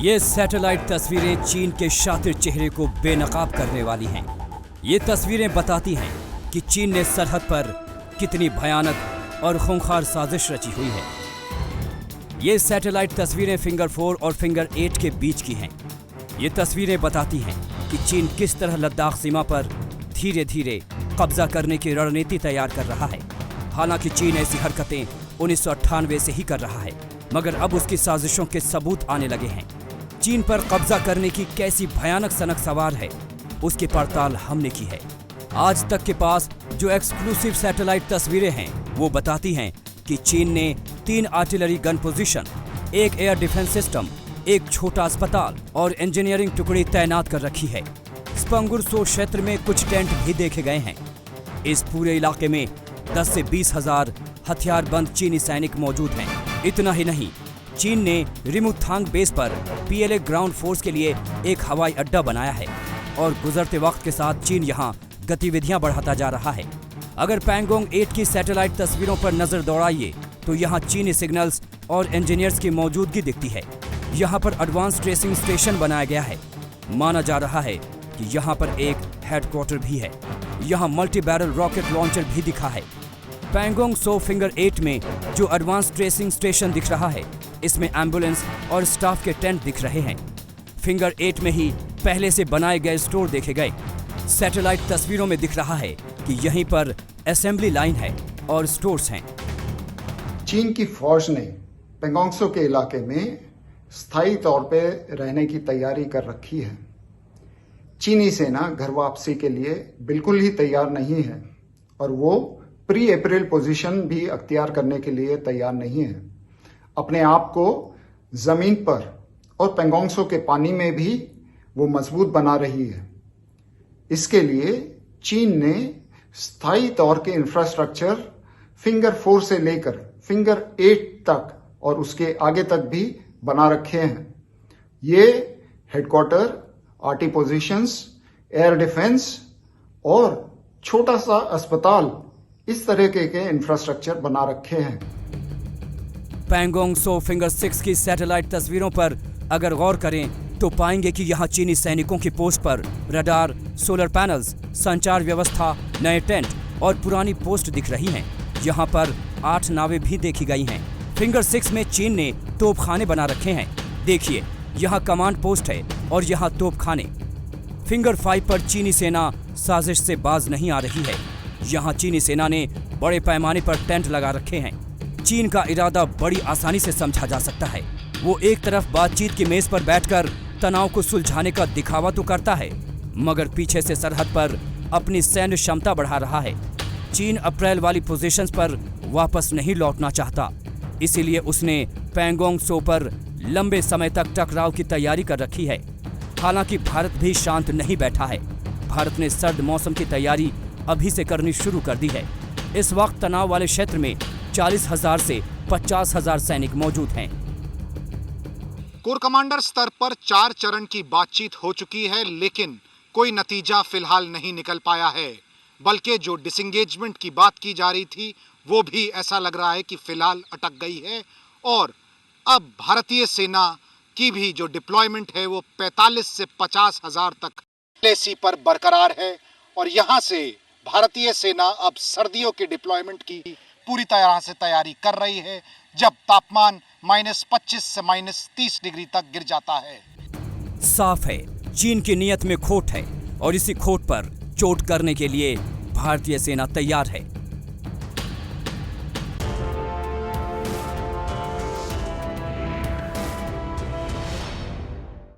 ये सैटेलाइट तस्वीरें चीन के शातिर चेहरे को बेनकाब करने वाली हैं। ये तस्वीरें बताती हैं कि चीन ने सरहद पर कितनी भयानक और खूंखार साजिश रची हुई है। ये सैटेलाइट तस्वीरें फिंगर 4 और फिंगर 8 के बीच की हैं। ये तस्वीरें बताती हैं कि चीन किस तरह लद्दाख सीमा पर धीरे धीरे कब्जा करने की रणनीति तैयार कर रहा है। हालांकि चीन ऐसी हरकतें 1998 से ही कर रहा है, मगर अब उसकी साजिशों के सबूत आने लगे हैं। चीन पर कब्जा करने की कैसी भयानक सनक सवार है, उसकी पड़ताल हमने की है। आज तक के पास जो एक्सक्लूसिव सैटेलाइट तस्वीरें हैं वो बताती हैं कि चीन ने 3 artillery gun position, 1 air defence system, 1 छोटा अस्पताल और इंजीनियरिंग टुकड़ी तैनात कर रखी है। स्पंगुर सो क्षेत्र में कुछ टेंट भी देखे गए हैं। इस पूरे इलाके में 10 से 20 हजार हथियारबंद चीनी सैनिक मौजूद हैं। इतना ही नहीं, चीन ने रिमुथांग बेस पर पीएलए ग्राउंड फोर्स के लिए एक हवाई अड्डा बनाया है और गुजरते वक्त के साथ चीन यहां गतिविधियां बढ़ाता जा रहा है। अगर पैंगोंग 8 की सैटेलाइट तस्वीरों पर नजर दौड़ाइए तो यहां चीनी सिग्नल्स और इंजीनियर्स की मौजूदगी दिखती है। यहां पर एडवांस ट्रेसिंग स्टेशन बनाया गया है। माना जा रहा है कि यहां पर एक हेडक्वार्टर भी है। यहां मल्टी बैरल रॉकेट लॉन्चर भी दिखा है। पैंगोंग सो फिंगर 8 में जो एडवांस ट्रेसिंग स्टेशन दिख रहा है, इसमें एम्बुलेंस और स्टाफ के टेंट दिख रहे हैं। फिंगर 8 में ही पहले से बनाए गए स्टोर देखे गए। सैटेलाइट तस्वीरों में दिख रहा है कि यहीं पर असेंबली लाइन है और स्टोर्स हैं। चीन की फौज ने पैंगोंग सो के इलाके में स्थायी तौर पर रहने की तैयारी कर रखी है। चीनी सेना घर वापसी के लिए बिल्कुल ही तैयार नहीं है और वो प्री अप्रैल पोजीशन भी अख्तियार करने के लिए तैयार नहीं है। अपने आप को जमीन पर और पैंगोंग सो के पानी में भी वो मजबूत बना रही है। इसके लिए चीन ने स्थायी तौर के इंफ्रास्ट्रक्चर फिंगर 4 से लेकर फिंगर 8 तक और उसके आगे तक भी बना रखे हैं। ये headquarter, arty positions, air defence और छोटा सा अस्पताल, इस तरह के इंफ्रास्ट्रक्चर बना रखे हैं। पैंगोंग सो फिंगर 6 की सैटेलाइट तस्वीरों पर अगर गौर करें तो पाएंगे कि यहाँ चीनी सैनिकों की पोस्ट पर रडार, सोलर पैनल्स, संचार व्यवस्था, नए टेंट और पुरानी पोस्ट दिख रही हैं। यहाँ पर 8 नावें भी देखी गई हैं। फिंगर 6 में चीन ने तोपखाने बना रखे हैं। देखिए, यहाँ कमांड पोस्ट है और यहाँ तोपखाने। फिंगर 5 पर चीनी सेना साजिश से बाज नहीं आ रही है। यहाँ चीनी सेना ने बड़े पैमाने पर टेंट लगा रखे हैं। चीन का इरादा बड़ी आसानी से समझा जा सकता है। वो एक तरफ बातचीत की मेज पर बैठकर तनाव को सुलझाने का दिखावा तो करता है, मगर पीछे से सरहद पर अपनी सैन्य क्षमता बढ़ा रहा है। चीन अप्रैल वाली पोजीशंस पर वापस नहीं लौटना चाहता, इसीलिए उसने पैंगोंग सो पर लंबे समय तक टकराव की तैयारी कर रखी है। हालांकि भारत भी शांत नहीं बैठा है। भारत ने सर्द मौसम की तैयारी अभी से करनी शुरू कर दी है। इस वक्त तनाव वाले क्षेत्र में 40,000 से 50,000 सैनिक मौजूद हैं। कोर कमांडर स्तर पर 4 चरण की बातचीत हो चुकी है, लेकिन कोई नतीजा फिलहाल नहीं निकल पाया है। बल्कि जो डिसंगेजमेंट की बात की जा रही थी वो भी ऐसा लग रहा है कि फिलहाल अटक गई है और अब भारतीय सेना की भी जो डिप्लॉयमेंट है वो 45 से 50,000 तक LAC पर बरकरार है और यहाँ से भारतीय सेना अब सर्दियों के डिप्लॉयमेंट की पूरी तरह से तैयारी कर रही है, जब तापमान -25 से -30 डिग्री तक गिर जाता है। साफ है, चीन की नीयत में खोट है और इसी खोट पर चोट करने के लिए भारतीय सेना तैयार है।